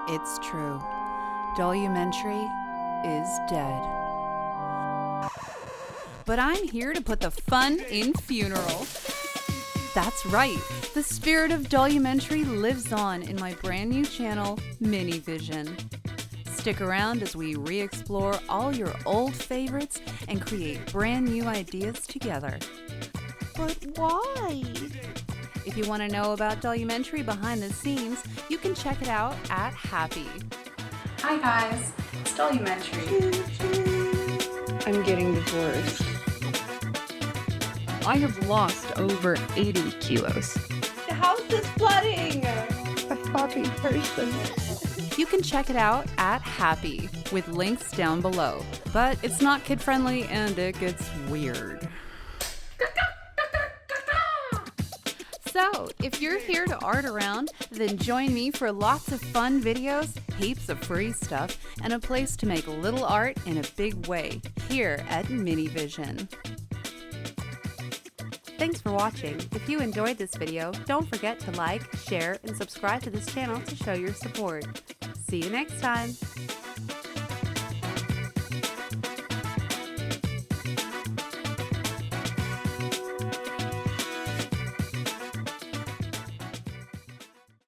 It's true. Dollumentary is dead. But I'm here to put the fun in funeral. That's right. The spirit of Dollumentary lives on in my brand new channel, MiniVision. Stick around as we re-explore all your old favorites and create brand new ideas together. But why? If you want to know about Dollumentary behind the scenes, you can check it out at Happy. Hi guys, it's Dollumentary. I'm getting divorced. I have lost over 80 kilos. The house is flooding! A happy person. You can check it out at Happy with links down below. But it's not kid-friendly and it gets weird. So, if you're here to art around, then join me for lots of fun videos, heaps of free stuff, and a place to make little art in a big way here at MiniVision. Thanks for watching. If you enjoyed this video, don't forget to like, share, and subscribe to this channel to show your support. See you next time!